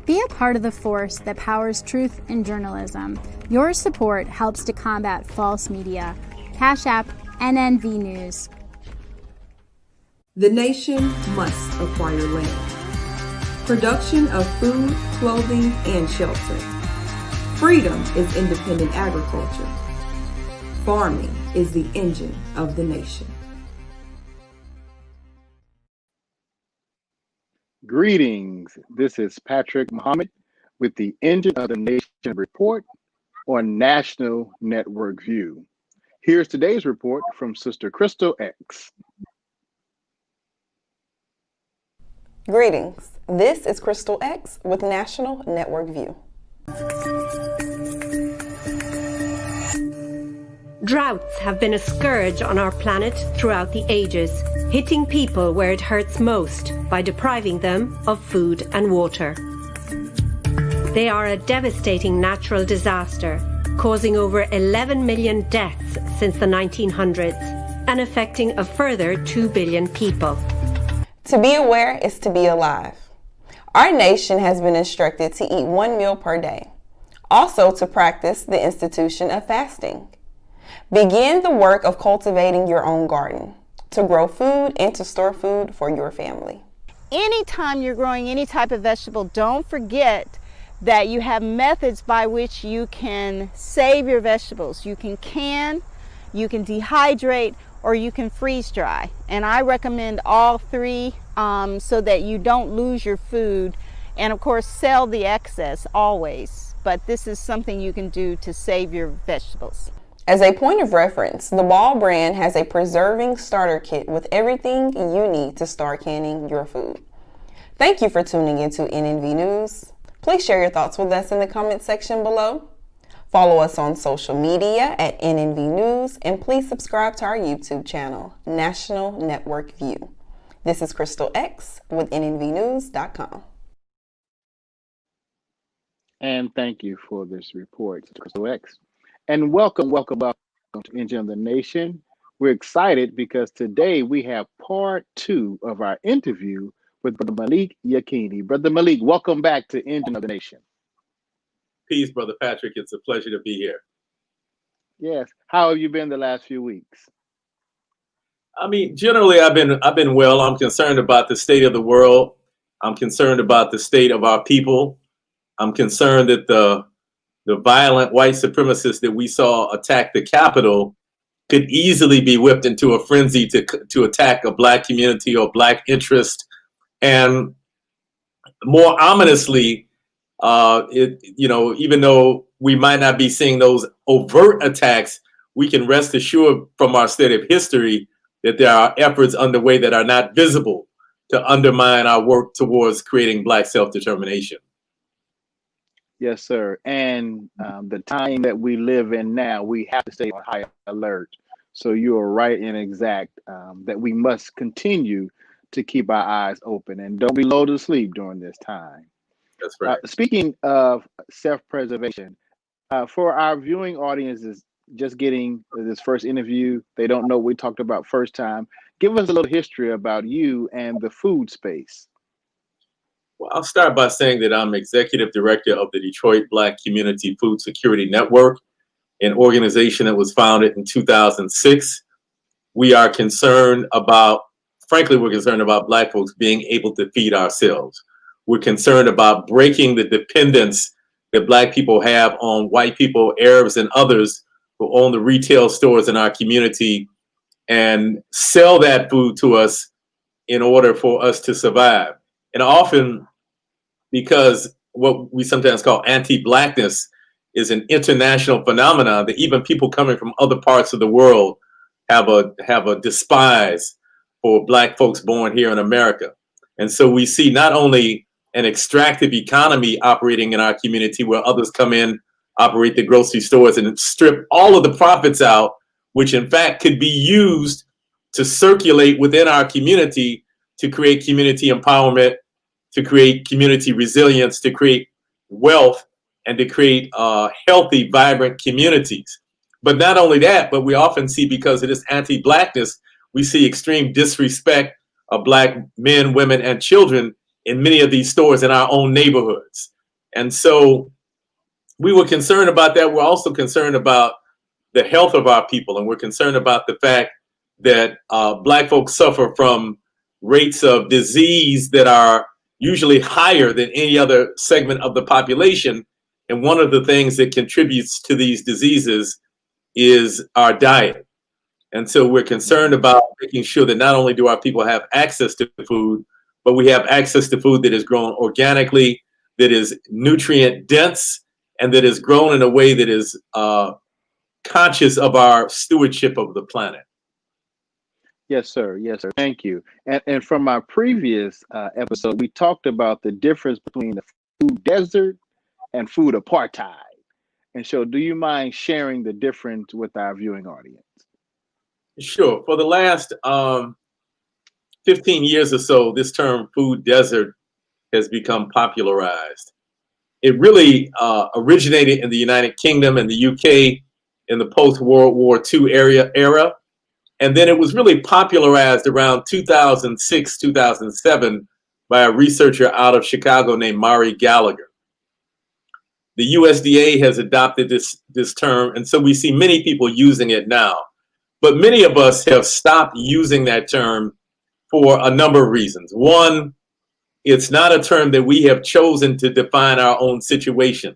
Be a part of the force that powers truth in journalism. Your support helps to combat false media. Cash App NNV News. The nation must acquire land. Production of food, clothing, and shelter. Freedom is independent agriculture. Farming is the engine of the nation. Greetings. This is Patrick Muhammad with the Engine of the Nation report on National Network View. Here's today's report from Sister Crystal X. Greetings. This is Crystal X with National Network View. Droughts have been a scourge on our planet throughout the ages, hitting people where it hurts most by depriving them of food and water. They are a devastating natural disaster, causing over 11 million deaths since the 1900s and affecting a further 2 billion people. To be aware is to be alive. Our nation has been instructed to eat 1 meal per day, also to practice the institution of fasting. Begin the work of cultivating your own garden, to grow food and to store food for your family. Anytime you're growing any type of vegetable, don't forget that you have methods by which you can save your vegetables. You can, you can dehydrate, or you can freeze dry. And I recommend all three so that you don't lose your food. And of course, sell the excess always. But this is something you can do to save your vegetables. As a point of reference, the Ball brand has a preserving starter kit with everything you need to start canning your food. Thank you for tuning into NNV News. Please share your thoughts with us in the comment section below. Follow us on social media at NNV News, and please subscribe to our YouTube channel, National Network View. This is Crystal X with NNVnews.com. And thank you for this report, Crystal X. And welcome to Engine of the Nation. We're excited because today we have part 2 of our interview with Brother Malik Yakini. Brother Malik, welcome back to Engine of the Nation. Peace, Brother Patrick. It's a pleasure to be here. Yes. How have you been the last few weeks? I mean, generally, I've been well. I'm concerned about the state of the world. I'm concerned about the state of our people. I'm concerned that the violent white supremacists that we saw attack the Capitol could easily be whipped into a frenzy to attack a Black community or Black interest. And more ominously, even though we might not be seeing those overt attacks, we can rest assured from our state of history that there are efforts underway that are not visible to undermine our work towards creating Black self-determination. Yes, sir. And the time that we live in now, we have to stay on high alert. So you are right and exact that we must continue to keep our eyes open and don't be lulled to sleep during this time. That's right. Speaking of self-preservation, for our viewing audiences just getting this first interview, they don't know what we talked about first time. Give us a little history about you and the food space. Well, I'll start by saying that I'm executive director of the Detroit Black Community Food Security Network, an organization that was founded in 2006. We are concerned about, frankly, we're concerned about Black folks being able to feed ourselves. We're concerned about breaking the dependence that Black people have on white people, Arabs, and others who own the retail stores in our community and sell that food to us in order for us to survive. And often, because what we sometimes call anti-Blackness is an international phenomenon, that even people coming from other parts of the world have a despise for Black folks born here in America. And so we see not only an extractive economy operating in our community where others come in, operate the grocery stores and strip all of the profits out, which in fact could be used to circulate within our community to create community empowerment, to create community resilience, to create wealth, and to create healthy, vibrant communities. But not only that, but we often see, because of this anti-Blackness, we see extreme disrespect of Black men, women, and children in many of these stores in our own neighborhoods. And so we were concerned about that. We're also concerned about the health of our people, and we're concerned about the fact that Black folks suffer from rates of disease that are usually higher than any other segment of the population. And one of the things that contributes to these diseases is our diet. And so we're concerned about making sure that not only do our people have access to food, but we have access to food that is grown organically, that is nutrient dense, and that is grown in a way that is conscious of our stewardship of the planet. Yes, sir. Yes, sir. Thank you. And from our previous episode, we talked about the difference between the food desert and food apartheid. And so, do you mind sharing the difference with our viewing audience? Sure. For the last 15 years or so, this term food desert has become popularized. It really originated in the United Kingdom and the UK in the post-World War II era. And then it was really popularized around 2006, 2007 by a researcher out of Chicago named Mari Gallagher. The USDA has adopted this term, and so we see many people using it now. But many of us have stopped using that term for a number of reasons. One, it's not a term that we have chosen to define our own situation.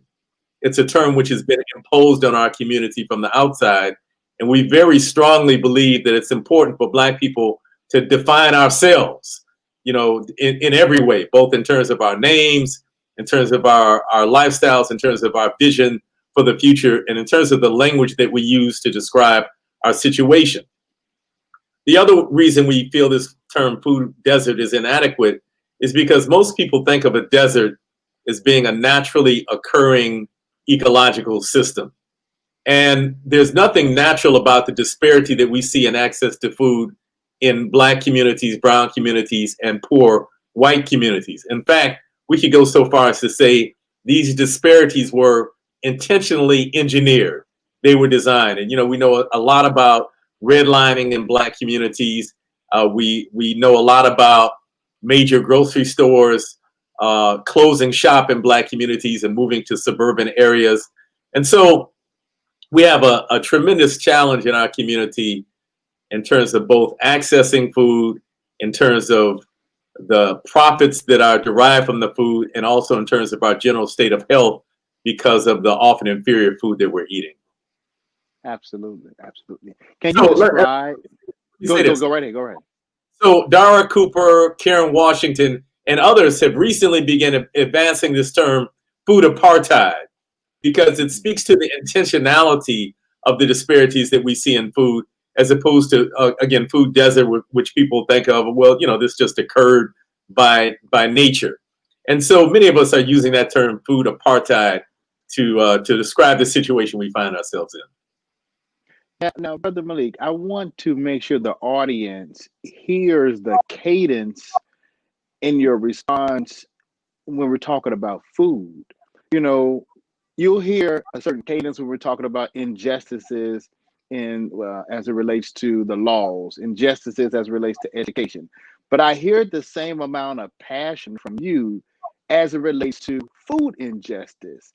It's a term which has been imposed on our community from the outside. And we very strongly believe that it's important for Black people to define ourselves, you know, in every way, both in terms of our names, in terms of our lifestyles, in terms of our vision for the future, and in terms of the language that we use to describe our situation. The other reason we feel this term food desert is inadequate is because most people think of a desert as being a naturally occurring ecological system. And there's nothing natural about the disparity that we see in access to food in Black communities, brown communities, and poor white communities. In fact, we could go so far as to say these disparities were intentionally engineered. They were designed. And, you know, we know a lot about redlining in Black communities. We know a lot about major grocery stores closing shop in Black communities and moving to suburban areas. And so we have a tremendous challenge in our community in terms of both accessing food, in terms of the profits that are derived from the food, and also in terms of our general state of health because of the often inferior food that we're eating. Absolutely, absolutely. Can you describe? Go right ahead. Go right ahead. So Dara Cooper, Karen Washington, and others have recently begun advancing this term food apartheid because it speaks to the intentionality of the disparities that we see in food, as opposed to, again, food desert, which people think of, well, you know, this just occurred by nature. And so many of us are using that term food apartheid to describe the situation we find ourselves in. Now, Brother Malik, I want to make sure the audience hears the cadence in your response when we're talking about food. You know, you'll hear a certain cadence when we're talking about injustices as it relates to the laws, injustices as it relates to education. But I hear the same amount of passion from you as it relates to food injustice.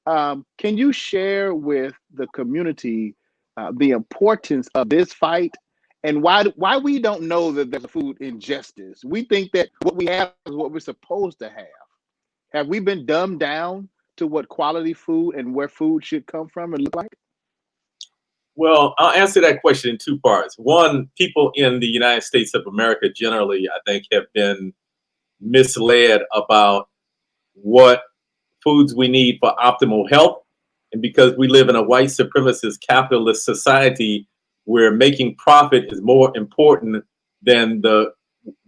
Can you share with the community the importance of this fight and why we don't know that there's a food injustice? We think that what we have is what we're supposed to have. Have we been dumbed down to what quality food and where food should come from and look like? Well, I'll answer that question in two parts. One, people in the United States of America generally, I think, have been misled about what foods we need for optimal health. And because we live in a white supremacist capitalist society where making profit is more important than the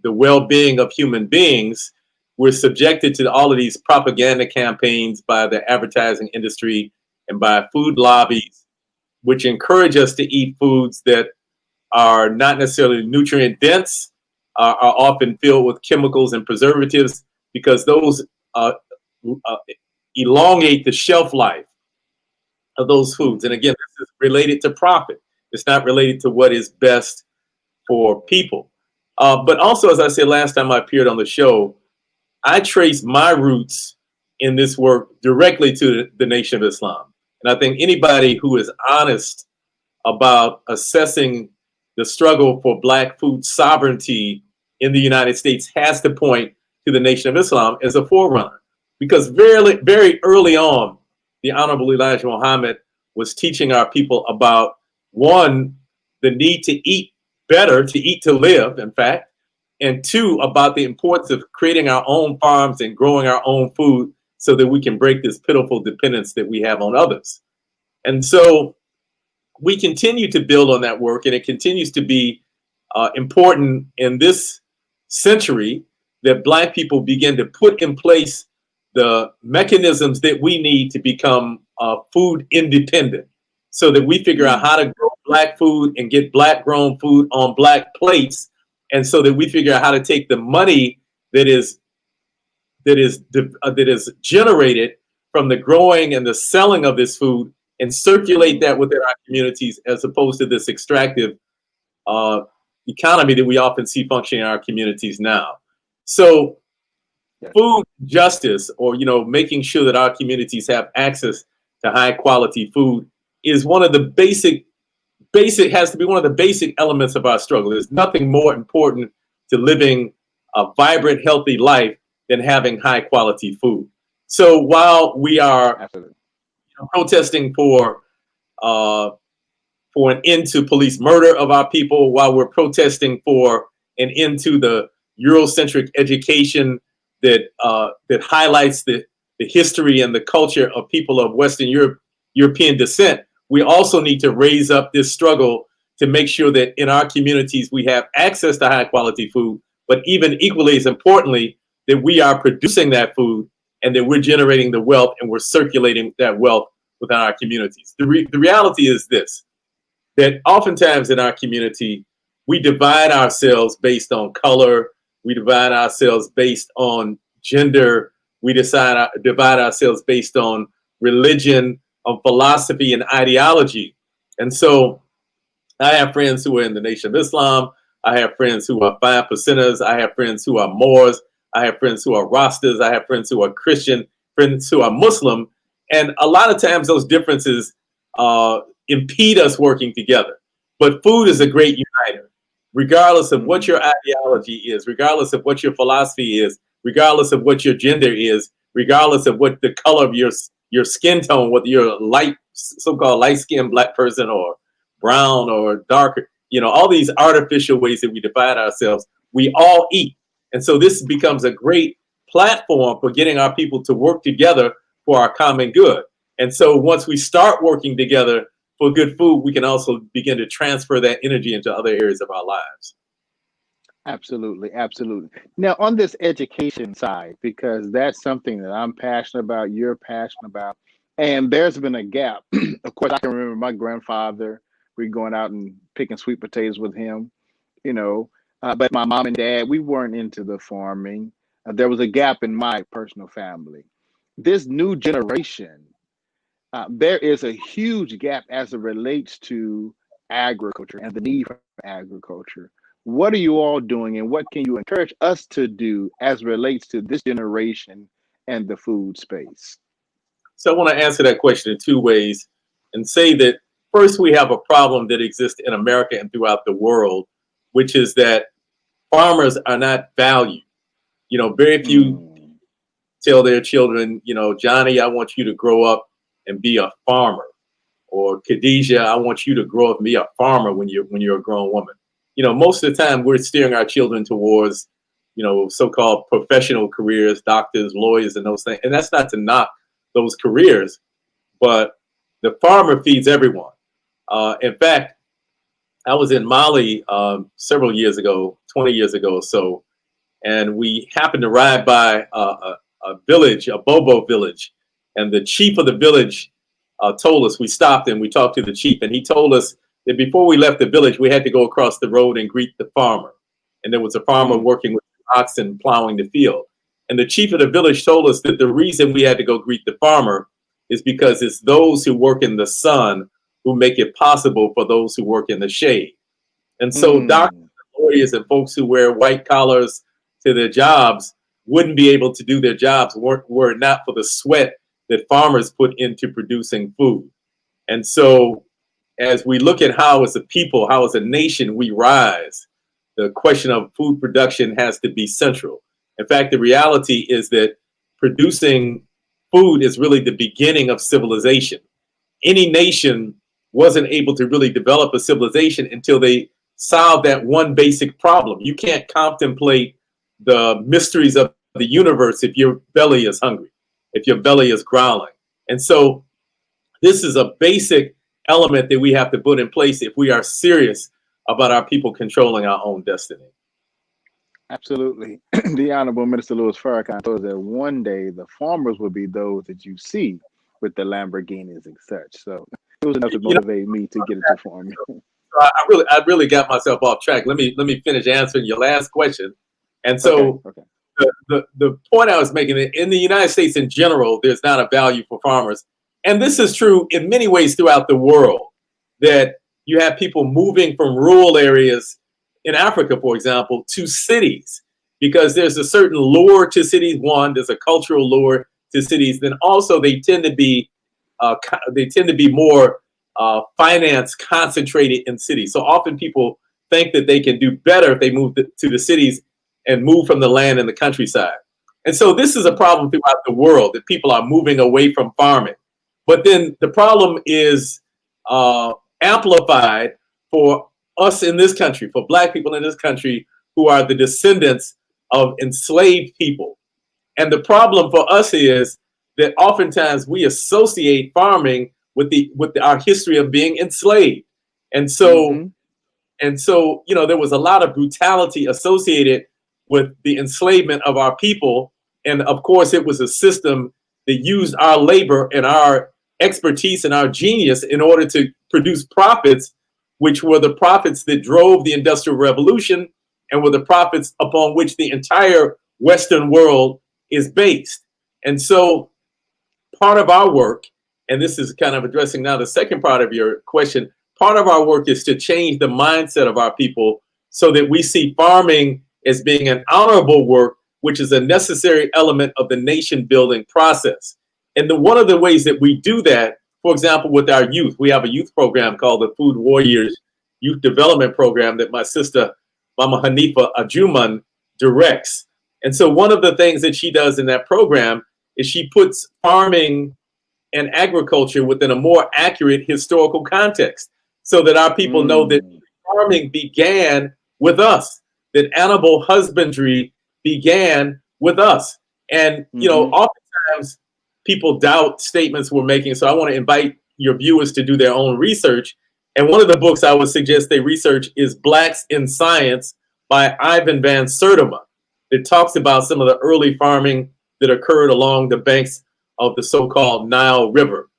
well-being of human beings, we're subjected to all of these propaganda campaigns by the advertising industry and by food lobbies, which encourage us to eat foods that are not necessarily nutrient dense, are often filled with chemicals and preservatives, because those elongate the shelf life of those foods. And again, this is related to profit. It's not related to what is best for people. But also, as I said last time I appeared on the show, I trace my roots in this work directly to the Nation of Islam. And I think anybody who is honest about assessing the struggle for Black food sovereignty in the United States has to point to the Nation of Islam as a forerunner. Because very, very early on, the Honorable Elijah Muhammad was teaching our people about, one, the need to eat better, to eat to live, in fact, and two, about the importance of creating our own farms and growing our own food so that we can break this pitiful dependence that we have on others. And so we continue to build on that work, and it continues to be important in this century that Black people begin to put in place the mechanisms that we need to become food independent, so that we figure out how to grow Black food and get Black grown food on Black plates, and so that we figure out how to take the money that is generated from the growing and the selling of this food and circulate that within our communities, as opposed to this extractive economy that we often see functioning in our communities now. So food justice, or making sure that our communities have access to high quality food, is one of the basic has to be one of the basic elements of our struggle. There's nothing more important to living a vibrant, healthy life than having high quality food. So while we are protesting for an end to police murder of our people, while we're protesting for an end to the Eurocentric education that highlights the history and the culture of people of Western European descent, we also need to raise up this struggle to make sure that in our communities we have access to high quality food, but even equally as importantly, that we are producing that food and that we're generating the wealth and we're circulating that wealth within our communities. The reality is this, that oftentimes in our community, we divide ourselves based on color, we divide ourselves based on gender, we divide ourselves based on religion, on philosophy and ideology. And so I have friends who are in the Nation of Islam, I have friends who are 5%ers, I have friends who are Moors, I have friends who are Rastas, I have friends who are Christian, friends who are Muslim. And a lot of times those differences impede us working together. But food is a great uniter, regardless of what your ideology is, regardless of what your philosophy is, regardless of what your gender is, regardless of what the color of your skin tone, whether you're a so-called light-skinned Black person or brown or darker, all these artificial ways that we divide ourselves, we all eat. And so this becomes a great platform for getting our people to work together for our common good. And so once we start working together for good food, we can also begin to transfer that energy into other areas of our lives. Absolutely, absolutely. Now, on this education side, because that's something that I'm passionate about, you're passionate about, and there's been a gap. Of course, I can remember my grandfather, we going out and picking sweet potatoes with him, but my mom and dad, we weren't into the farming. There was a gap in my personal family. This new generation, there is a huge gap as it relates to agriculture and the need for agriculture. What are you all doing, and what can you encourage us to do as it relates to this generation and the food space? So I want to answer that question in two ways and say that first, we have a problem that exists in America and throughout the world, which is that farmers are not valued. Very few tell their children, Johnny, I want you to grow up and be a farmer, or Khadijah, I want you to grow up and be a farmer when you're a grown woman. Most of the time we're steering our children towards, so-called professional careers, doctors, lawyers, and those things. And that's not to knock those careers, but the farmer feeds everyone. In fact, I was in Mali several years ago, 20 years ago or so, and we happened to ride by a village, a Bobo village, and the chief of the village told us, we stopped and we talked to the chief, and he told us that before we left the village, we had to go across the road and greet the farmer. And there was a farmer working with oxen plowing the field. And the chief of the village told us that the reason we had to go greet the farmer is because it's those who work in the sun who make it possible for those who work in the shade. And so doctors, lawyers, and folks who wear white collars to their jobs wouldn't be able to do their jobs were it not for the sweat that farmers put into producing food. And so as we look at how as a people, how as a nation we rise, the question of food production has to be central. In fact, the reality is that producing food is really the beginning of civilization. Any nation wasn't able to really develop a civilization until they solved that one basic problem. You can't contemplate the mysteries of the universe if your belly is hungry, if your belly is growling. And so this is a basic element that we have to put in place if we are serious about our people controlling our own destiny. Absolutely. The Honorable Minister Louis Farrakhan told us that one day the farmers will be those that you see with the Lamborghinis and such. So it was enough to motivate me to get into farming. I really got myself off track. Let me finish answering your last question. And so okay. The point I was making, in the United States in general, there's not a value for farmers. And this is true in many ways throughout the world, that you have people moving from rural areas in Africa, for example, to cities, because there's a certain lure to cities. One, there's a cultural lure to cities. Then also they tend to be more finance concentrated in cities. So often people think that they can do better if they move to the cities and move from the land and the countryside. And so this is a problem throughout the world, that people are moving away from farming. But then the problem is amplified for us in this country, for Black people in this country who are the descendants of enslaved people. And the problem for us is that oftentimes we associate farming with our history of being enslaved. And so, there was a lot of brutality associated with the enslavement of our people. And of course, it was a system that used our labor and our expertise and our genius in order to produce profits, which were the profits that drove the Industrial Revolution and were the profits upon which the entire Western world is based. And so part of our work, and this is kind of addressing now the second part of your question, part of our work is to change the mindset of our people so that we see farming as being an honorable work, which is a necessary element of the nation building process. And one of the ways that we do that, for example, with our youth, we have a youth program called the Food Warriors Youth Development Program that my sister, Mama Hanifa Ajuman, directs. And so one of the things that she does in that program is she puts farming and agriculture within a more accurate historical context so that our people know that farming began with us, that animal husbandry began with us. And, oftentimes people doubt statements we're making. So I want to invite your viewers to do their own research. And one of the books I would suggest they research is Blacks in Science by Ivan Van Sertima. It talks about some of the early farming that occurred along the banks of the so-called Nile River.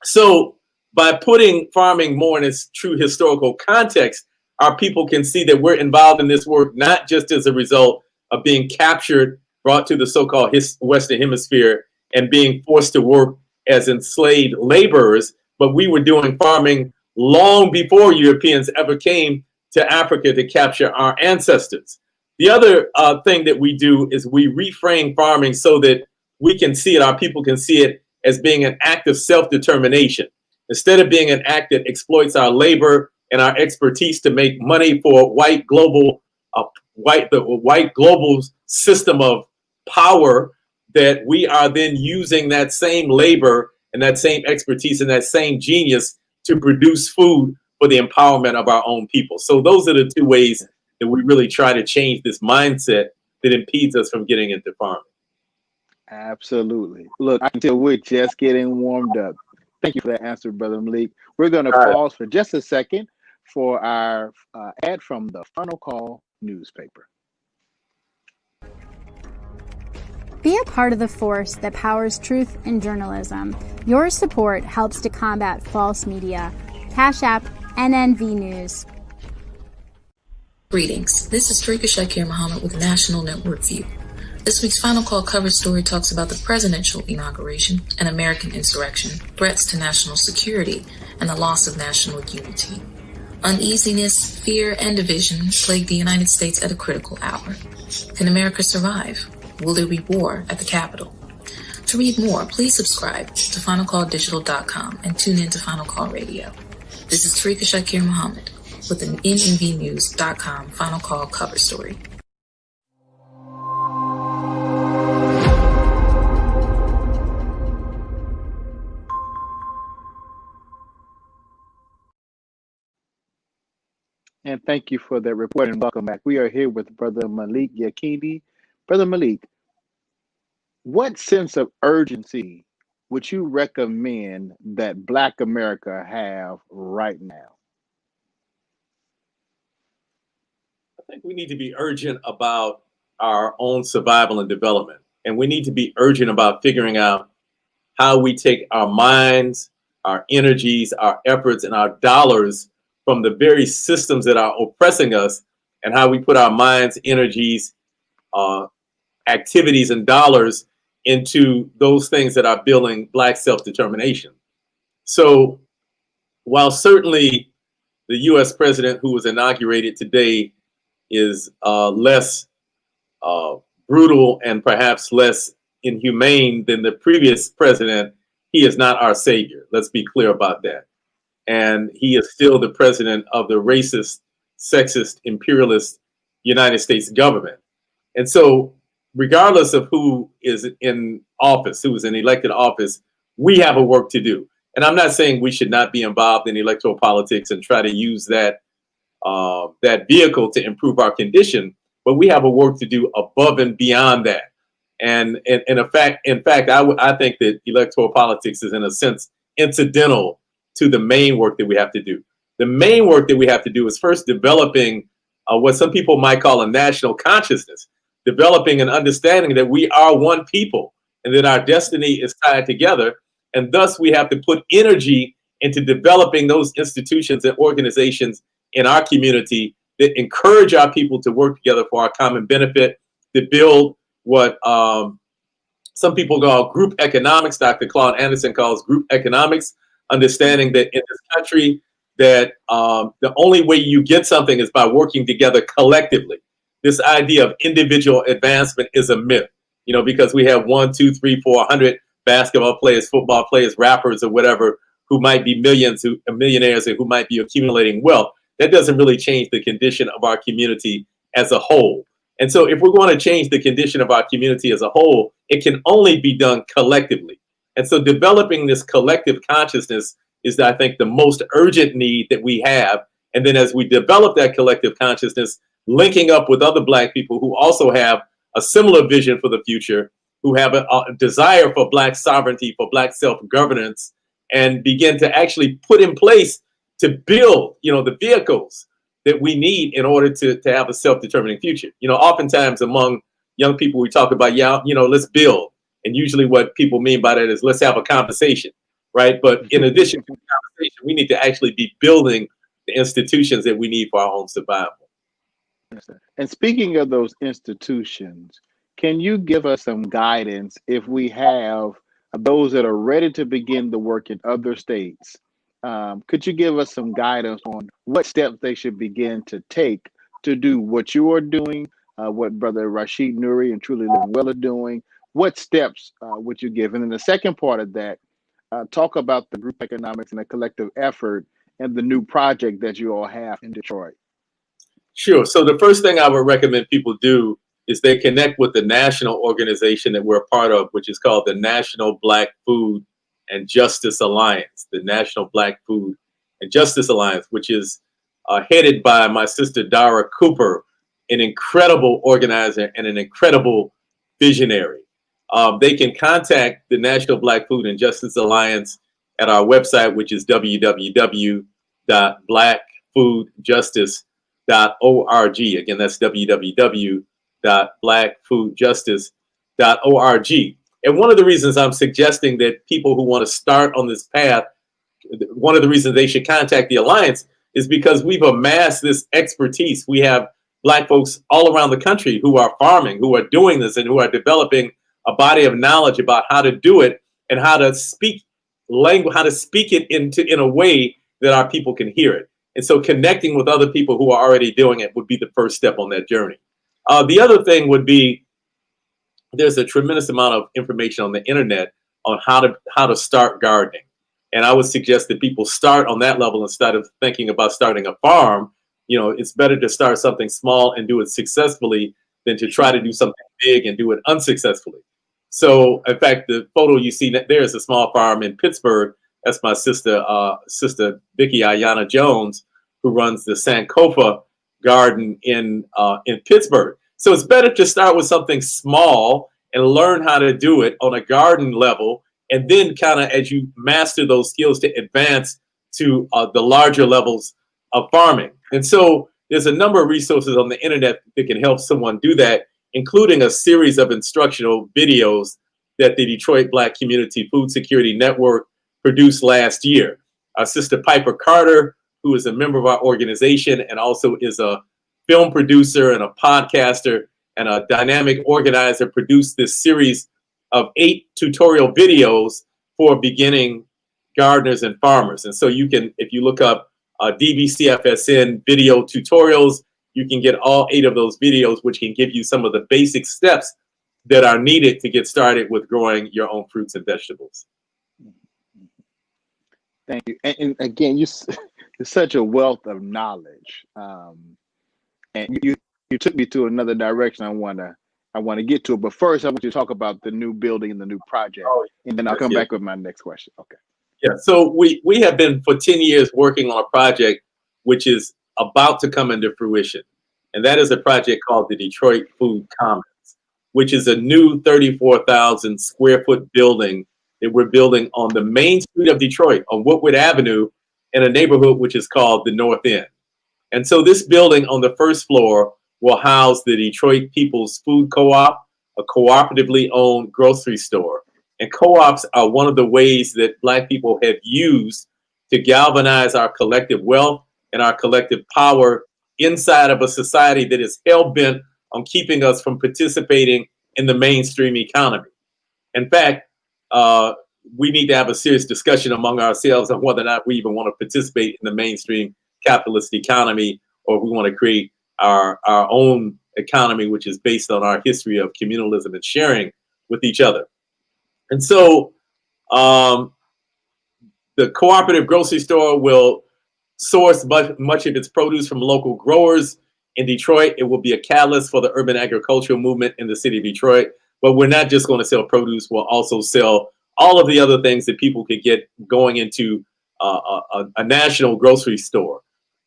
So by putting farming more in its true historical context, our people can see that we're involved in this work, not just as a result of being captured, brought to the so-called Western Hemisphere and being forced to work as enslaved laborers, but we were doing farming long before Europeans ever came to Africa to capture our ancestors. The other thing that we do is we reframe farming so that we can see it, our people can see it as being an act of self-determination. Instead of being an act that exploits our labor and our expertise to make money for the white global system of power, that we are then using that same labor and that same expertise and that same genius to produce food for the empowerment of our own people. So those are the two ways that we really try to change this mindset that impedes us from getting into farming. Absolutely. Look, until we're just getting warmed up. Thank you for that answer, Brother Malik. We're going to pause for just a second for our ad from the Final Call newspaper. Be a part of the force that powers truth in journalism. Your support helps to combat false media. Cash App, NNV News. Greetings. This is Tarika Shakir Muhammad with National Network View. This week's Final Call cover story talks about the presidential inauguration, an American insurrection, threats to national security, and the loss of national unity. Uneasiness, fear, and division plague the United States at a critical hour. Can America survive? Will there be war at the Capitol? To read more, please subscribe to FinalCallDigital.com and tune in to Final Call Radio. This is Tarika Shakir Muhammad with an NNVnews.com Final Call cover story. And thank you for that report and welcome back. We are here with Brother Malik Yakini. Brother Malik, what sense of urgency would you recommend that Black America have right now? I think we need to be urgent about our own survival and development. And we need to be urgent about figuring out how we take our minds, our energies, our efforts, and our dollars from the very systems that are oppressing us, and how we put our minds, energies, activities, and dollars into those things that are building Black self-determination. So while certainly the US president who was inaugurated today is less brutal and perhaps less inhumane than the previous president, he is not our savior. Let's be clear about that. And he is still the president of the racist, sexist, imperialist United States government. And so regardless of who is in office, who is in elected office, we have a work to do. And I'm not saying we should not be involved in electoral politics and try to use that that vehicle to improve our condition, but we have a work to do above and beyond that. And in fact, I think that electoral politics is in a sense incidental to the main work that we have to do. The main work that we have to do is first developing what some people might call a national consciousness, developing an understanding that we are one people and that our destiny is tied together. And thus we have to put energy into developing those institutions and organizations in our community that encourage our people to work together for our common benefit, to build what some people call group economics. Dr. Claude Anderson calls group economics, understanding that in this country that the only way you get something is by working together collectively. This idea of individual advancement is a myth, because we have 1, 2, 3, 400 basketball players, football players, rappers, or whatever, who might be millionaires and who might be accumulating wealth. That doesn't really change the condition of our community as a whole. And so if we're going to change the condition of our community as a whole, it can only be done collectively. And so developing this collective consciousness is, I think, the most urgent need that we have. And then as we develop that collective consciousness, linking up with other Black people who also have a similar vision for the future, who have a desire for Black sovereignty, for Black self-governance, and begin to actually put in place to build, the vehicles that we need in order to have a self-determining future. Oftentimes among young people, we talk about, let's build. And usually what people mean by that is let's have a conversation, right? But in addition to the conversation, we need to actually be building the institutions that we need for our own survival. And speaking of those institutions, can you give us some guidance if we have those that are ready to begin the work in other states? Could you give us some guidance on what steps they should begin to take to do what you are doing, what Brother Rashid Nuri and Truly Living Well are doing? What steps would you give? And then the second part of that, talk about the group economics and the collective effort and the new project that you all have in Detroit. Sure. So the first thing I would recommend people do is they connect with the national organization that we're a part of, which is called the National Black Food and Justice Alliance, the National Black Food and Justice Alliance, which is headed by my sister, Dara Cooper, an incredible organizer and an incredible visionary. They can contact the National Black Food and Justice Alliance at our website, which is www.blackfoodjustice.org. Again, that's www.blackfoodjustice.org. And one of the reasons I'm suggesting that people who want to start on this path, one of the reasons they should contact the Alliance is because we've amassed this expertise. We have Black folks all around the country who are farming, who are doing this, and who are developing a body of knowledge about how to do it and how to speak language, how to speak it in a way that our people can hear it. And so connecting with other people who are already doing it would be the first step on that journey. The other thing would be, there's a tremendous amount of information on the internet on how to start gardening. And I would suggest that people start on that level instead of thinking about starting a farm. You know, it's better to start something small and do it successfully than to try to do something big and do it unsuccessfully. So, in fact, the photo you see there is a small farm in Pittsburgh. That's my sister, Vicky Ayana Jones, who runs the Sankofa Garden in Pittsburgh. So it's better to start with something small and learn how to do it on a garden level, and then kind of as you master those skills to advance to the larger levels of farming. And so there's a number of resources on the internet that can help someone do that, including a series of instructional videos that the Detroit Black Community Food Security Network produced last year. Our sister Piper Carter, who is a member of our organization and also is a film producer and a podcaster and a dynamic organizer, produced this series of 8 tutorial videos for beginning gardeners and farmers. And so you can, if you look up DBCFSN video tutorials, you can get all 8 of those videos, which can give you some of the basic steps that are needed to get started with growing your own fruits and vegetables. Thank you. And again, you're such a wealth of knowledge. And you took me to another direction I want to get to. But first, I want you to talk about the new building and the new project. And then I'll come back with my next question. Okay. Yeah, so we have been for 10 years working on a project which is about to come into fruition. And that is a project called the Detroit Food Commons, which is a new 34,000 square foot building that we're building on the main street of Detroit on Woodward Avenue in a neighborhood which is called the North End. And so this building on the first floor will house the Detroit People's Food Co-op, a cooperatively owned grocery store. And co-ops are one of the ways that Black people have used to galvanize our collective wealth and our collective power inside of a society that is hell-bent on keeping us from participating in the mainstream economy. In fact, we need to have a serious discussion among ourselves on whether or not we even want to participate in the mainstream capitalist economy, or we want to create our own economy, which is based on our history of communalism and sharing with each other. And so the cooperative grocery store will source much of its produce from local growers in Detroit. It will be a catalyst for the urban agricultural movement in the city of Detroit. But we're not just going to sell produce. We'll also sell all of the other things that people could get going into a national grocery store.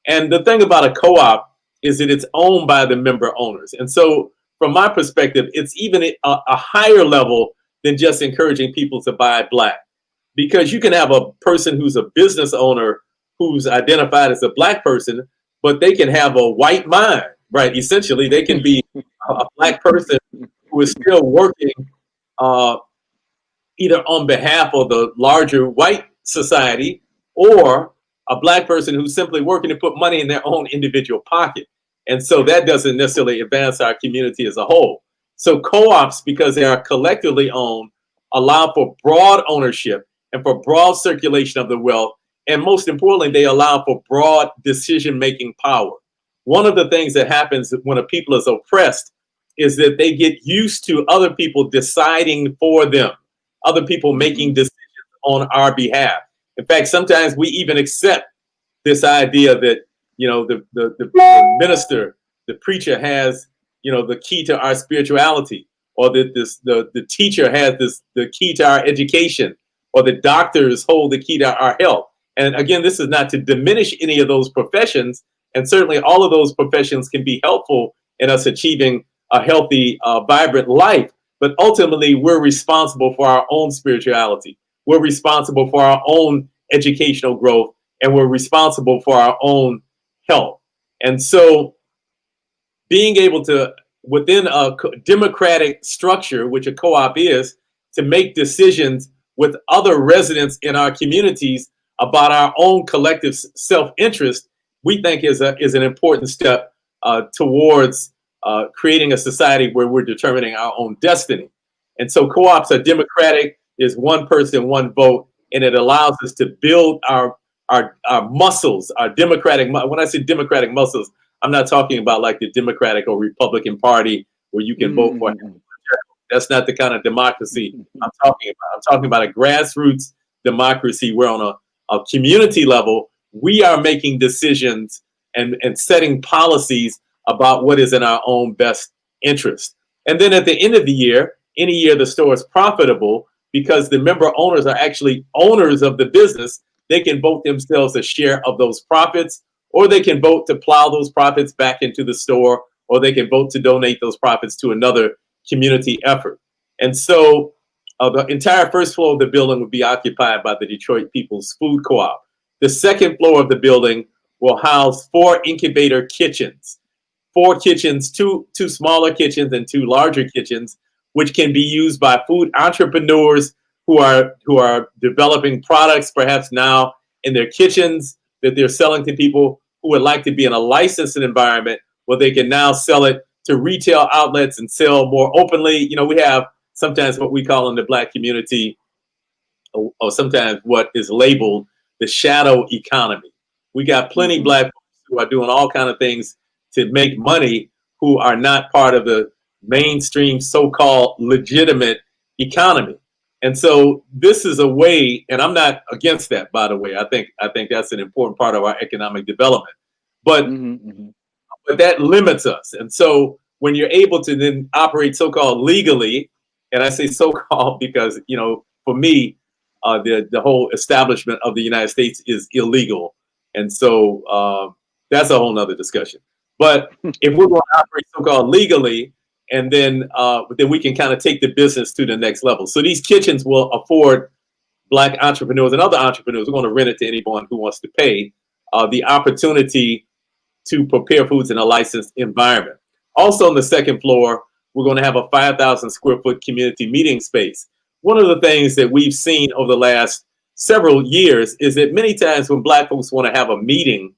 And the thing about a co-op is that it's owned by the member owners. And so from my perspective, it's even a higher level than just encouraging people to buy Black. Because you can have a person who's a business owner who's identified as a Black person, but they can have a white mind, right? Essentially, they can be a Black person who is still working either on behalf of the larger white society, or a Black person who's simply working to put money in their own individual pocket. And so that doesn't necessarily advance our community as a whole. So co-ops, because they are collectively owned, allow for broad ownership and for broad circulation of the wealth. And most importantly, they allow for broad decision-making power. One of the things that happens when a people is oppressed is that they get used to other people deciding for them, other people making decisions on our behalf. In fact, sometimes we even accept this idea that, you know, the minister, the preacher has, you know, the key to our spirituality, or that the teacher has the key to our education, or the doctors hold the key to our health. And again, this is not to diminish any of those professions, and certainly all of those professions can be helpful in us achieving a healthy, vibrant life. But ultimately, we're responsible for our own spirituality. We're responsible for our own educational growth, and we're responsible for our own health. And so being able to, within a democratic structure, which a co-op is, to make decisions with other residents in our communities about our own collective self-interest, we think is an important step towards creating a society where we're determining our own destiny. And so co-ops are democratic. There's one person, one vote, and it allows us to build our muscles, our democratic. When I say democratic muscles, I'm not talking about like the Democratic or Republican Party where you can vote for. That's not the kind of democracy I'm talking about. I'm talking about a grassroots democracy where on a community level, we are making decisions and setting policies about what is in our own best interest. And then at the end of the year, any year the store is profitable because the member owners are actually owners of the business. They can vote themselves a share of those profits, or they can vote to plow those profits back into the store, or they can vote to donate those profits to another community effort. And so the entire first floor of the building will be occupied by the Detroit People's Food Co-op. The second floor of the building will house 4 incubator kitchens, 4 kitchens, two smaller kitchens and 2 larger kitchens, which can be used by food entrepreneurs who are developing products perhaps now in their kitchens that they're selling to people who would like to be in a licensed environment where they can now sell it to retail outlets and sell more openly. You know, we have sometimes what we call in the Black community, or sometimes what is labeled the shadow economy. We got plenty Black folks who are doing all kinds of things to make money who are not part of the mainstream so-called legitimate economy. And so this is a way, and I'm not against that, by the way. I think that's an important part of our economic development. But but that limits us. And so when you're able to then operate so-called legally, and I say so-called because, you know, for me, the whole establishment of the United States is illegal. And so that's a whole nother discussion. But if we're going to operate so-called legally, and then we can kind of take the business to the next level. So these kitchens will afford Black entrepreneurs and other entrepreneurs, we're going to rent it to anyone who wants to pay, the opportunity to prepare foods in a licensed environment. Also on the second floor, we're going to have a 5,000 square foot community meeting space. One of the things that we've seen over the last several years is that many times when Black folks want to have a meeting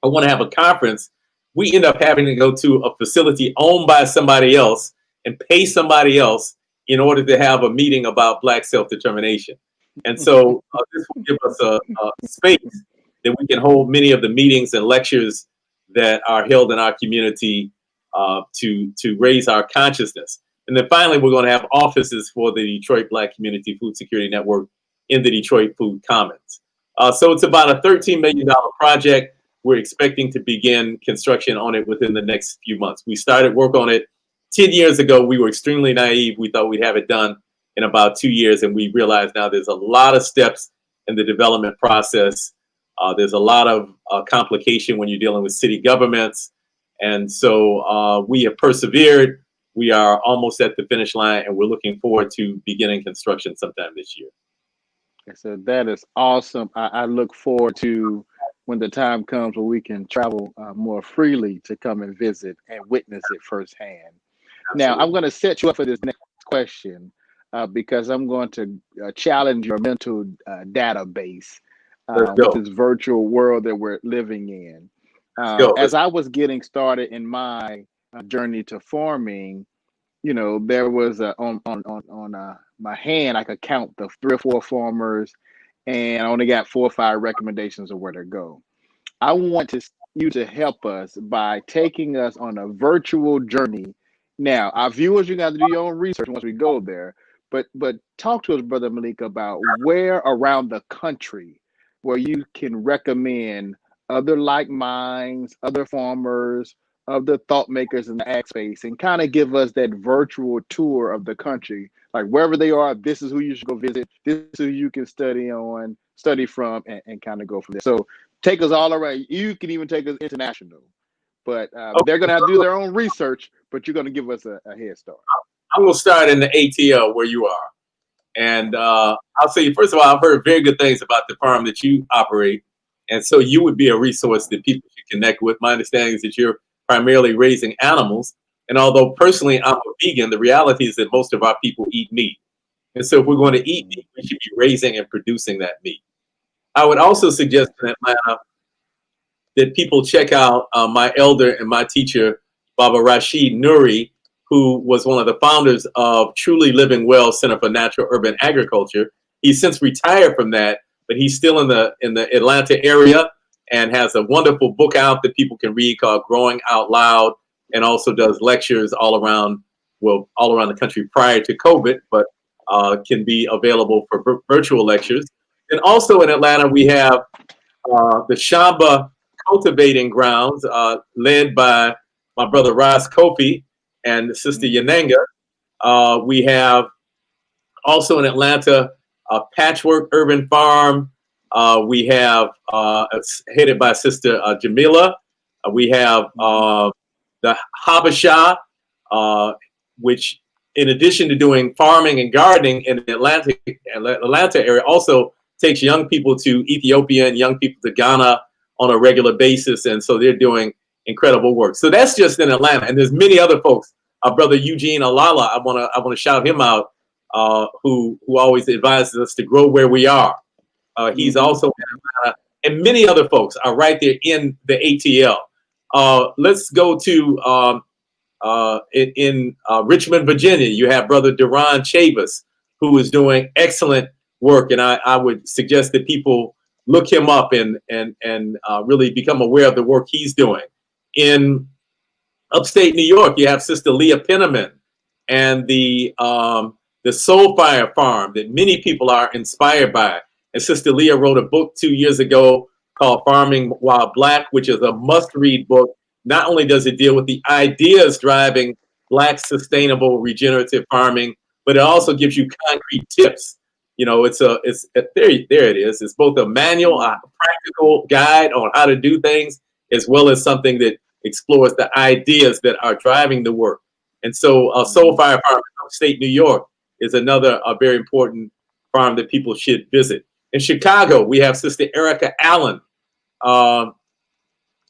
or want to have a conference, we end up having to go to a facility owned by somebody else and pay somebody else in order to have a meeting about Black self-determination. And so this will give us a space that we can hold many of the meetings and lectures that are held in our community to raise our consciousness. And then finally, we're going to have offices for the Detroit Black Community Food Security Network in the Detroit Food Commons. So it's about a $13 million project. We're expecting to begin construction on it within the next few months. We started work on it 10 years ago. We were extremely naive. We thought we'd have it done in about 2 years. And we realize now there's a lot of steps in the development process. There's a lot of complication when you're dealing with city governments. And so we have persevered. We are almost at the finish line, and we're looking forward to beginning construction sometime this year. So that is awesome. I look forward to when the time comes where we can travel more freely to come and visit and witness it firsthand. Absolutely. Now, I'm going to set you up for this next question because I'm going to challenge your mental database with this virtual world that we're living in. As I was getting started in my journey to farming, you know, there was on my hand, I could count the 3 or 4 farmers, and I only got 4 or 5 recommendations of where to go. I want you to help us by taking us on a virtual journey. Now, our viewers, you got to do your own research once we go there, but talk to us, Brother Malik, about where around the country where you can recommend other like minds, other farmers, other thought makers in the ag space, and kind of give us that virtual tour of the country. Like wherever they are, this is who you should go visit. This is who you can study from, and kind of go from there. So take us all around. You can even take us international, but they're going to have to do their own research, but you're going to give us a head start. I'm going to start in the ATL where you are. And I'll say, first of all, I've heard very good things about the farm that you operate. And so you would be a resource that people should connect with. My understanding is that you're primarily raising animals. And although personally I'm a vegan, the reality is that most of our people eat meat. And so if we're going to eat meat, we should be raising and producing that meat. I would also suggest in Atlanta that people check out my elder and my teacher, Baba Rashid Nuri, who was one of the founders of Truly Living Well Center for Natural Urban Agriculture. He's since retired from that, but he's still in the Atlanta area and has a wonderful book out that people can read called Growing Out Loud, and also does lectures all around the country prior to COVID, but can be available for virtual lectures. And also in Atlanta, we have the Shamba Cultivating Grounds, led by my brother Ras Kofi and Sister Yananga. We have also in Atlanta a Patchwork Urban Farm. We have headed by Sister Jamila. We have the Habasha, which, in addition to doing farming and gardening in the Atlanta area, also takes young people to Ethiopia and young people to Ghana on a regular basis. And so they're doing incredible work. So that's just in Atlanta. And there's many other folks. Our brother Eugene Alala, I want to shout him out, who always advises us to grow where we are. He's also in Atlanta, and many other folks are right there in the ATL. Let's go to in Richmond, Virginia. You have brother Duran Chavis, who is doing excellent work, and I would suggest that people look him up and really become aware of the work he's doing. In upstate New York, you have Sister Leah Penniman and the Soul Fire Farm that many people are inspired by. And Sister Leah wrote a book 2 years ago called Farming While Black, which is a must-read book. Not only does it deal with the ideas driving Black sustainable regenerative farming, but it also gives you concrete tips. You know, there it is. It's both a manual, a practical guide on how to do things, as well as something that explores the ideas that are driving the work. And so Soul Fire Farm in upstate New York is another very important farm that people should visit. In Chicago, we have Sister Erica Allen and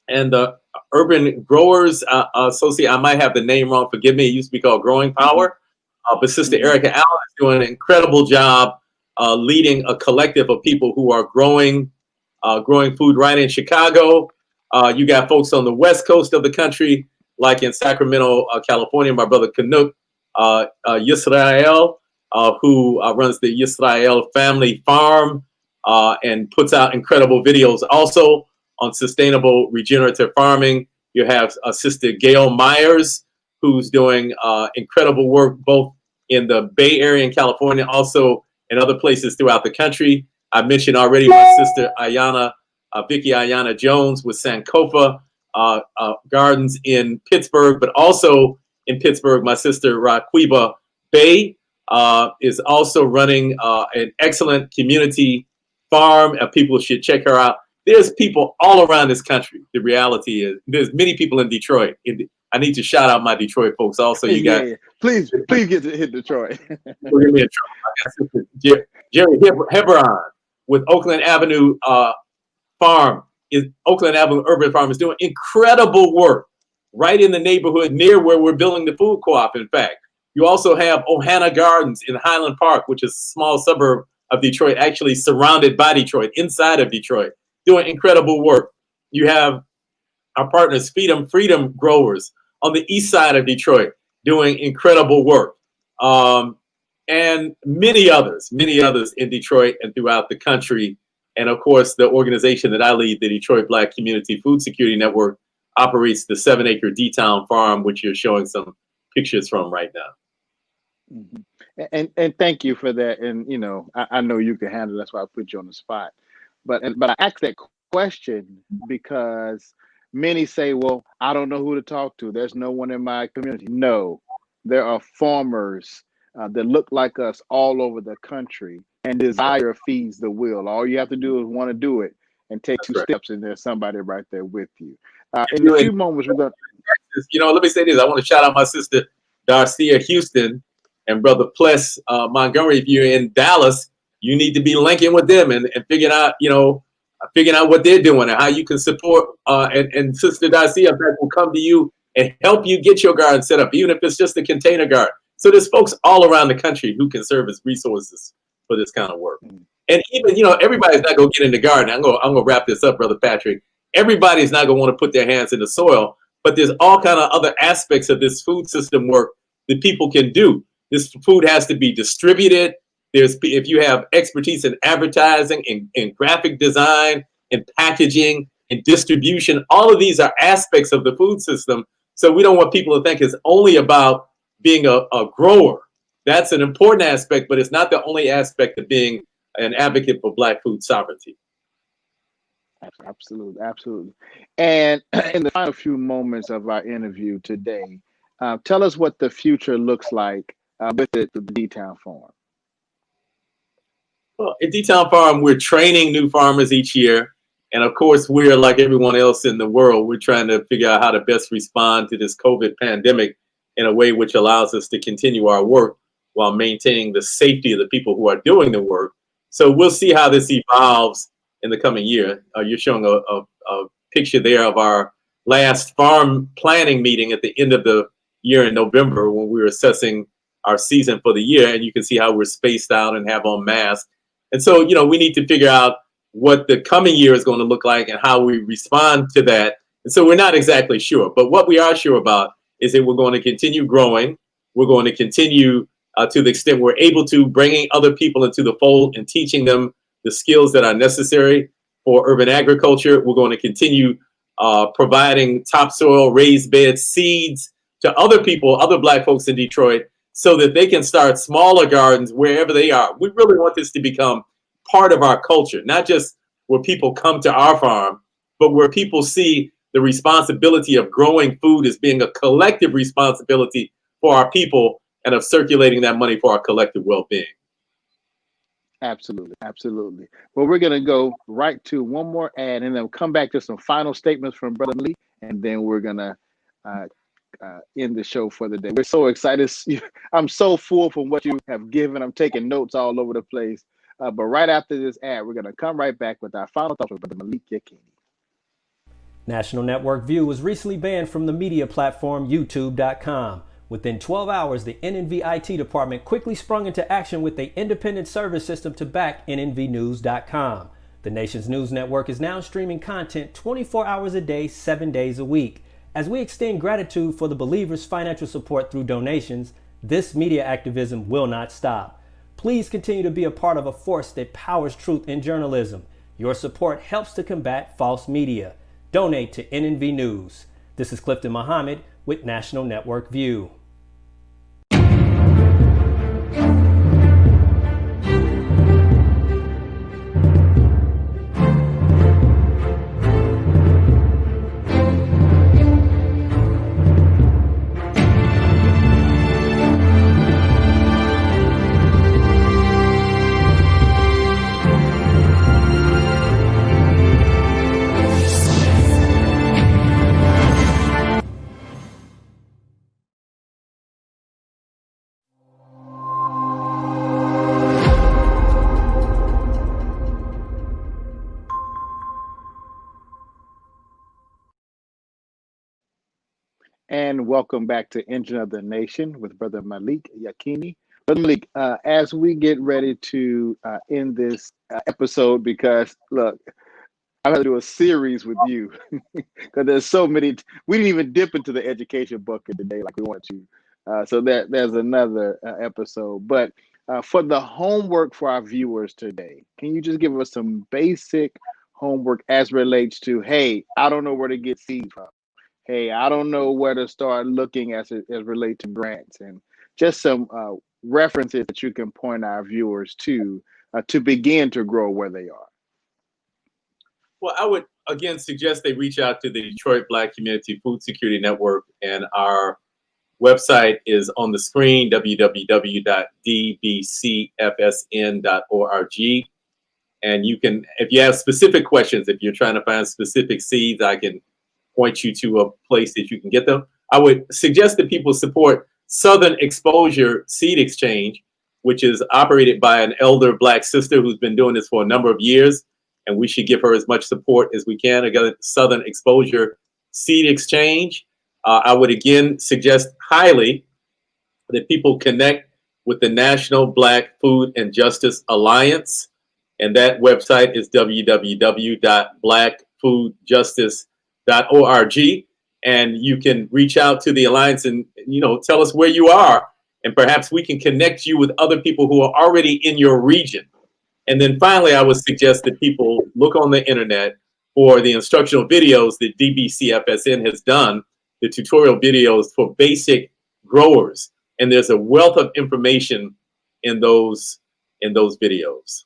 the Urban Growers Association. I might have the name wrong, forgive me. It used to be called Growing Power. But Sister Erica Allen is doing an incredible job leading a collective of people who are growing food right in Chicago. You got folks on the west coast of the country, like in Sacramento, California, my brother Canuck Yisrael, who runs the Yisrael Family Farm and puts out incredible videos also on sustainable regenerative farming. You have Sister Gail Myers, who's doing incredible work both in the Bay Area in California, also in other places throughout the country. I mentioned already my sister Vicky Ayana Jones with Sankofa Gardens in Pittsburgh, but also in Pittsburgh, my sister Raquiba Bay is also running an excellent community farm. People should check her out. There's people all around this country. The reality is there's many people in Detroit. I need to shout out my Detroit folks also. You got please get to hit Detroit. We're gonna be Jerry Hebron with Oakland Avenue Farm. Oakland Avenue Urban Farm is doing incredible work right in the neighborhood near where we're building the food co-op. In fact, you also have Ohana Gardens in Highland Park, which is a small suburb of Detroit, actually surrounded by Detroit, inside of Detroit, doing incredible work. You have our partners, Freedom Growers on the east side of Detroit, doing incredible work. And many others in Detroit and throughout the country. And of course, the organization that I lead, the Detroit Black Community Food Security Network, operates the 7-acre D-Town farm, which you're showing some pictures from right now. Mm-hmm. And thank you for that. And, you know, I know you can handle it. That's why I put you on the spot. But I asked that question because many say, well, I don't know who to talk to. There's no one in my community. No, there are farmers that look like us all over the country, and desire feeds the will. All you have to do is want to do it and take two steps, and there's somebody right there with you. In a few moments, we're going to... You know, let me say this. I want to shout out my sister, Darcia Houston, and brother Pless Montgomery. If you're in Dallas, you need to be linking with them and figuring out, what they're doing and how you can support. And Sister Darcia, in fact, will come to you and help you get your garden set up, even if it's just a container garden. So there's folks all around the country who can serve as resources for this kind of work. And even, everybody's not going to get in the garden. I'm going to wrap this up, Brother Patrick. Everybody's not going to want to put their hands in the soil, but there's all kind of other aspects of this food system work that people can do. This food has to be distributed. If you have expertise in advertising, in graphic design, in packaging, in distribution, all of these are aspects of the food system. So we don't want people to think it's only about being a grower. That's an important aspect, but it's not the only aspect of being an advocate for Black food sovereignty. Absolutely, absolutely. And in the final few moments of our interview today, tell us what the future looks like with the D-Town Farm. Well, at D-Town Farm, we're training new farmers each year. And of course, we're like everyone else in the world. We're trying to figure out how to best respond to this COVID pandemic in a way which allows us to continue our work while maintaining the safety of the people who are doing the work. So we'll see how this evolves in the coming year. You're showing a picture there of our last farm planning meeting at the end of the year in November when we were assessing our season for the year. And you can see how we're spaced out and have on masks. And so, we need to figure out what the coming year is going to look like and how we respond to that. And so we're not exactly sure. But what we are sure about is that we're going to continue growing. We're going to continue to the extent we're able to, bringing other people into the fold and teaching them the skills that are necessary for urban agriculture. We're going to continue providing topsoil, raised bed seeds to other people, other Black folks in Detroit, so that they can start smaller gardens wherever they are. We really want this to become part of our culture, not just where people come to our farm, but where people see the responsibility of growing food as being a collective responsibility for our people and of circulating that money for our collective well-being. Absolutely, absolutely. Well, we're going to go right to one more ad and then we'll come back to some final statements from Brother Malik, and then we're going to end the show for the day. We're so excited. I'm so full from what you have given. I'm taking notes all over the place. But right after this ad, we're going to come right back with our final thoughts with Brother Malik Yakini. National Network View was recently banned from the media platform YouTube.com. Within 12 hours, the NNV IT department quickly sprung into action with an independent service system to back NNVnews.com. The nation's news network is now streaming content 24 hours a day, 7 days a week. As we extend gratitude for the believers' financial support through donations, this media activism will not stop. Please continue to be a part of a force that powers truth in journalism. Your support helps to combat false media. Donate to NNV News. This is Clifton Muhammad with National Network View. And welcome back to Engine of the Nation with Brother Malik Yakini. Brother Malik, as we get ready to end this episode, because look, I'm going to do a series with you because there's so many. We didn't even dip into the education bucket today like we want to. So there's another episode. But for the homework for our viewers today, can you just give us some basic homework as relates to, hey, I don't know where to get seeds from. Hey, I don't know where to start looking as relates to grants, and just some references that you can point our viewers to begin to grow where they are. Well, I would again suggest they reach out to the Detroit Black Community Food Security Network, and our website is on the screen, www.dbcfsn.org. And you can, if you have specific questions, if you're trying to find specific seeds, I can point you to a place that you can get them. I would suggest that people support Southern Exposure Seed Exchange, which is operated by an elder Black sister who's been doing this for a number of years, and we should give her as much support as we can. Again, Southern Exposure Seed Exchange. I would again suggest highly that people connect with the National Black Food and Justice Alliance, and that website is www.blackfoodjustice.org. And you can reach out to the Alliance and tell us where you are and perhaps we can connect you with other people who are already in your region. And then finally, I would suggest that people look on the internet for the instructional videos that DBCFSN has done, the tutorial videos for basic growers. And there's a wealth of information in those videos.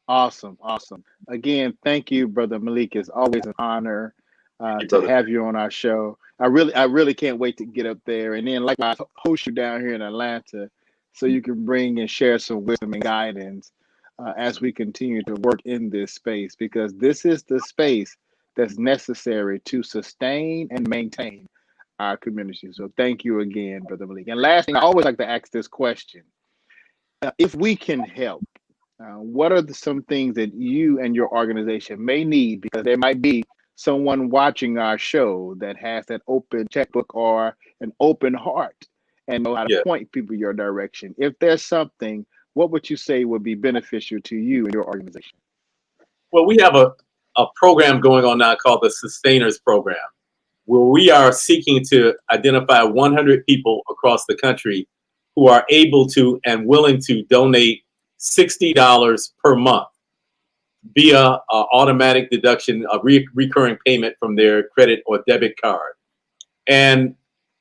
Awesome. Again, thank you, Brother Malik. It's always an honor to have you on our show. I really can't wait to get up there, and then likewise host you down here in Atlanta, so you can bring and share some wisdom and guidance as we continue to work in this space, because this is the space that's necessary to sustain and maintain our community. So thank you again, Brother Malik. And last thing, I always like to ask this question: if we can help, what are some things that you and your organization may need? Because there might be someone watching our show that has that open checkbook or an open heart and know how to point people your direction. If there's something, what would you say would be beneficial to you and your organization? Well, we have a program going on now called the Sustainers Program, where we are seeking to identify 100 people across the country who are able to and willing to donate $60 per month via automatic deduction, a recurring payment from their credit or debit card. And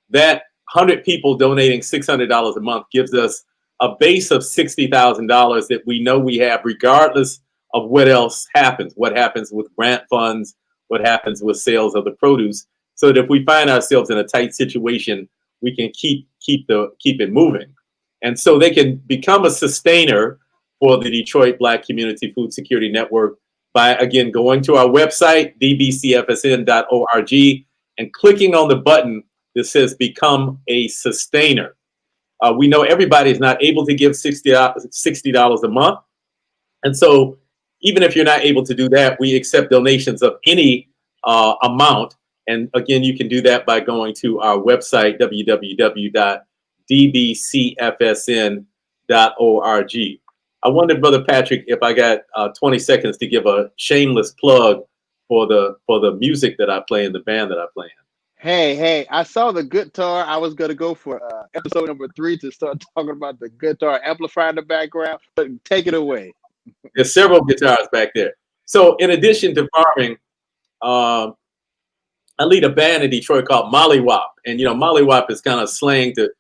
that 100 people donating $600 a month gives us a base of $60,000 that we know we have, regardless of what else happens, what happens with grant funds, what happens with sales of the produce, so that if we find ourselves in a tight situation, we can keep it moving. And so they can become a sustainer for the Detroit Black Community Food Security Network by, again, going to our website, dbcfsn.org, and clicking on the button that says Become a Sustainer. We know everybody is not able to give $60 a month. And so even if you're not able to do that, we accept donations of any amount. And again, you can do that by going to our website, www.dbcfsn.org. I wondered, Brother Patrick, if I got 20 seconds to give a shameless plug for the music that I play in the band that I play in. Hey, I saw the guitar. I was going to go for episode number 3 to start talking about the guitar amplifier in the background, but take it away. There's several guitars back there. So in addition to farming, I lead a band in Detroit called Mollywop. And, Mollywop is kind of slang to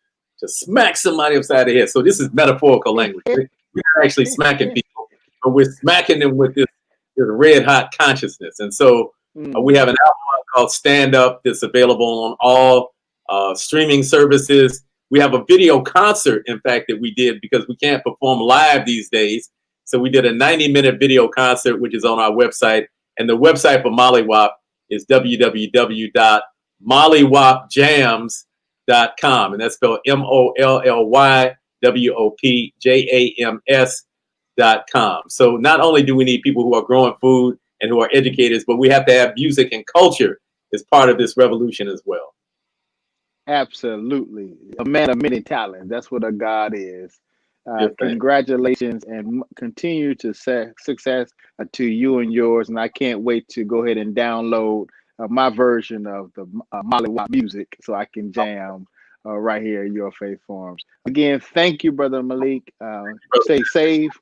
smack somebody upside the head. So this is metaphorical language. We're not actually smacking people, but we're smacking them with this red hot consciousness. And so we have an album called Stand Up that's available on all streaming services. We have a video concert, in fact, that we did because we can't perform live these days. So we did a 90-minute video concert, which is on our website. And the website for Mollywop is www.mollywopjams.com. And that's spelled MOLLYWOPJAMS.com. So not only do we need people who are growing food and who are educators, but we have to have music and culture as part of this revolution as well. Absolutely. A man of many talents. That's what a God is. Congratulations and continue to success to you and yours. And I can't wait to go ahead and download my version of the Mollywop music so I can jam right here in your faith forums. Again, thank you, Brother Malik. Stay safe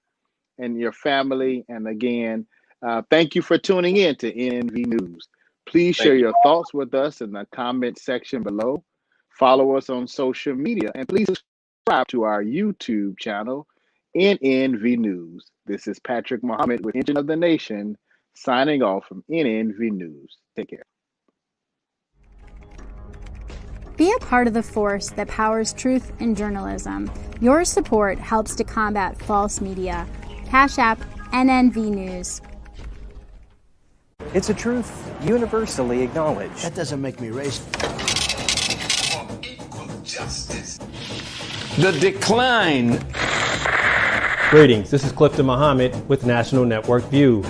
and your family. And again, thank you for tuning in to NNV News. Please share your thoughts with us in the comment section below. Follow us on social media and please subscribe to our YouTube channel, NNV News. This is Patrick Muhammad with Engine of the Nation signing off from NNV News. Take care. Be a part of the force that powers truth in journalism. Your support helps to combat false media. Cash App, NNV News. It's a truth universally acknowledged. That doesn't make me racist. The decline. Greetings, this is Clifton Muhammad with National Network View.